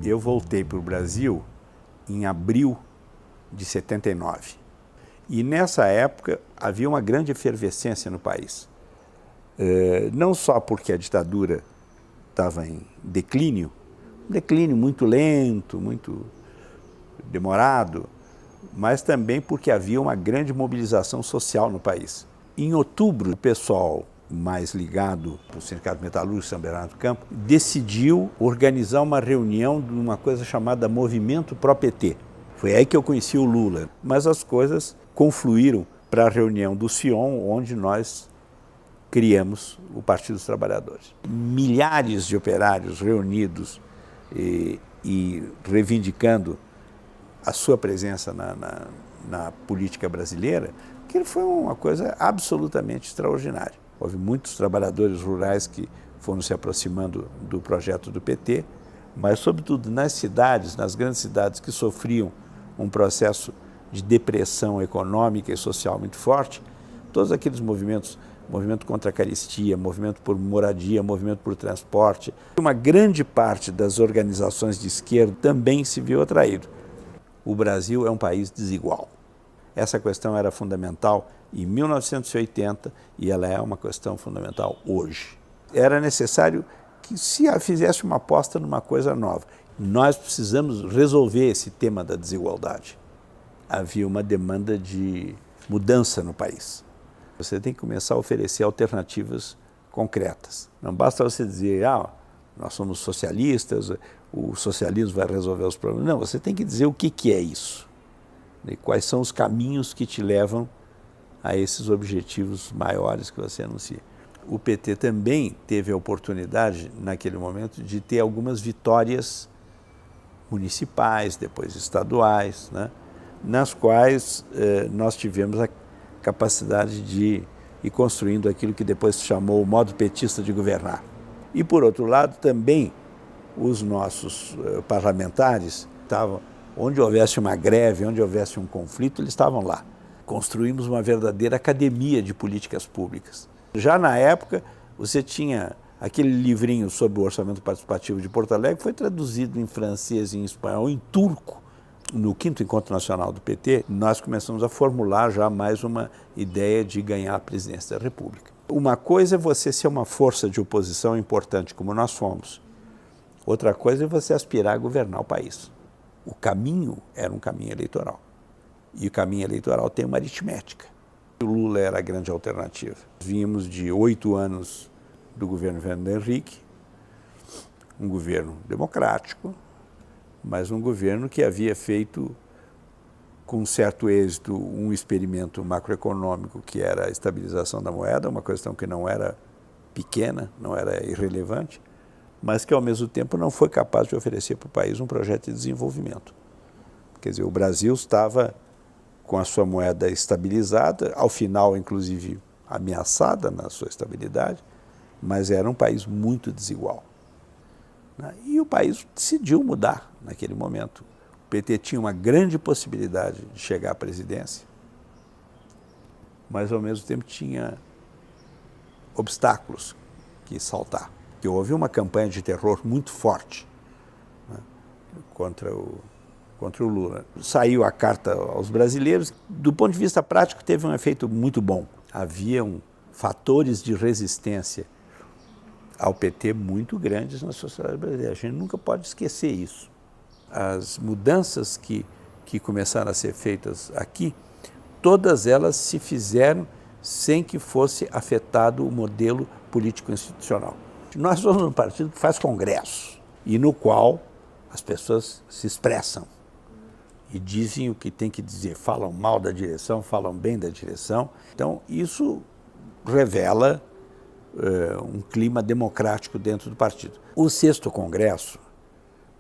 Eu voltei para o Brasil em abril de 79. E nessa época havia uma grande efervescência no país. Não só porque a ditadura estava em declínio, um declínio muito lento, muito demorado, mas também porque havia uma grande mobilização social no país. Em outubro, o pessoal mais ligado ao Sindicato Metalúrgico São Bernardo do Campo decidiu organizar uma reunião de uma coisa chamada Movimento Pró-PT. Foi aí que eu conheci o Lula. Mas as coisas confluíram para a reunião do Sion, onde nós criamos o Partido dos Trabalhadores. Milhares de operários reunidos e reivindicando a sua presença na política brasileira, que foi uma coisa absolutamente extraordinária. Houve muitos trabalhadores rurais que foram se aproximando do projeto do PT, mas, sobretudo, nas cidades, nas grandes cidades que sofriam um processo de depressão econômica e social muito forte, todos aqueles movimentos, movimento contra a carestia, movimento por moradia, movimento por transporte, uma grande parte das organizações de esquerda também se viu atraído. O Brasil é um país desigual. Essa questão era fundamental em 1980 e ela é uma questão fundamental hoje. Era necessário que se fizesse uma aposta numa coisa nova. Nós precisamos resolver esse tema da desigualdade. Havia uma demanda de mudança no país. Você tem que começar a oferecer alternativas concretas. Não basta você dizer, nós somos socialistas, o socialismo vai resolver os problemas. Não, você tem que dizer o que é isso. E quais são os caminhos que te levam a esses objetivos maiores que você anuncia. O PT também teve a oportunidade, naquele momento, de ter algumas vitórias municipais, depois estaduais, né, nas quais nós tivemos a capacidade de ir construindo aquilo que depois se chamou o modo petista de governar. E, por outro lado, também os nossos parlamentares estavam, onde houvesse uma greve, onde houvesse um conflito, eles estavam lá. Construímos uma verdadeira academia de políticas públicas. Já na época, você tinha aquele livrinho sobre o orçamento participativo de Porto Alegre, que foi traduzido em francês, em espanhol, em turco. No 5º Encontro Nacional do PT, nós começamos a formular já mais uma ideia de ganhar a presidência da República. Uma coisa é você ser uma força de oposição importante, como nós fomos. Outra coisa é você aspirar a governar o país. O caminho era um caminho eleitoral. E o caminho eleitoral tem uma aritmética. O Lula era a grande alternativa. Vínhamos de 8 anos do governo Fernando Henrique, um governo democrático, mas um governo que havia feito, com certo êxito, um experimento macroeconômico que era a estabilização da moeda, uma questão que não era pequena, não era irrelevante, mas que, ao mesmo tempo, não foi capaz de oferecer para o país um projeto de desenvolvimento. Quer dizer, o Brasil estava com a sua moeda estabilizada, ao final, inclusive, ameaçada na sua estabilidade, mas era um país muito desigual. E o país decidiu mudar naquele momento. O PT tinha uma grande possibilidade de chegar à presidência, mas, ao mesmo tempo, tinha obstáculos que saltar. Que houve uma campanha de terror muito forte, né, contra o Lula. Saiu a carta aos brasileiros. Do ponto de vista prático, teve um efeito muito bom. Haviam fatores de resistência ao PT muito grandes na sociedade brasileira. A gente nunca pode esquecer isso. As mudanças que começaram a ser feitas aqui, todas elas se fizeram sem que fosse afetado o modelo político-institucional. Nós somos um partido que faz congresso e no qual as pessoas se expressam e dizem o que tem que dizer, falam mal da direção, falam bem da direção. Então, isso revela um clima democrático dentro do partido. O 6º Congresso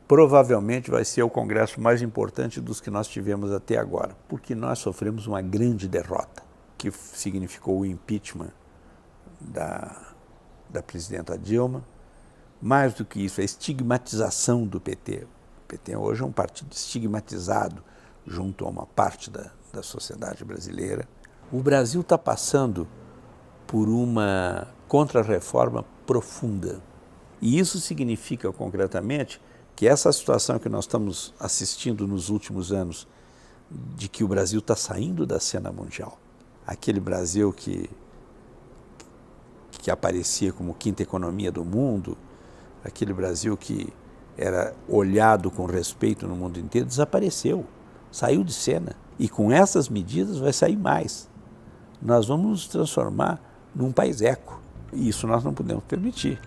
provavelmente vai ser o congresso mais importante dos que nós tivemos até agora, porque nós sofremos uma grande derrota, que significou o impeachment da presidenta Dilma. Mais do que isso, a estigmatização do PT. O PT hoje é um partido estigmatizado junto a uma parte da sociedade brasileira. O Brasil está passando por uma contra-reforma profunda. E isso significa, concretamente, que essa situação que nós estamos assistindo nos últimos anos, de que o Brasil está saindo da cena mundial, aquele Brasil que aparecia como quinta economia do mundo, aquele Brasil que era olhado com respeito no mundo inteiro, desapareceu, saiu de cena. E com essas medidas vai sair mais. Nós vamos nos transformar num país eco. E isso nós não podemos permitir.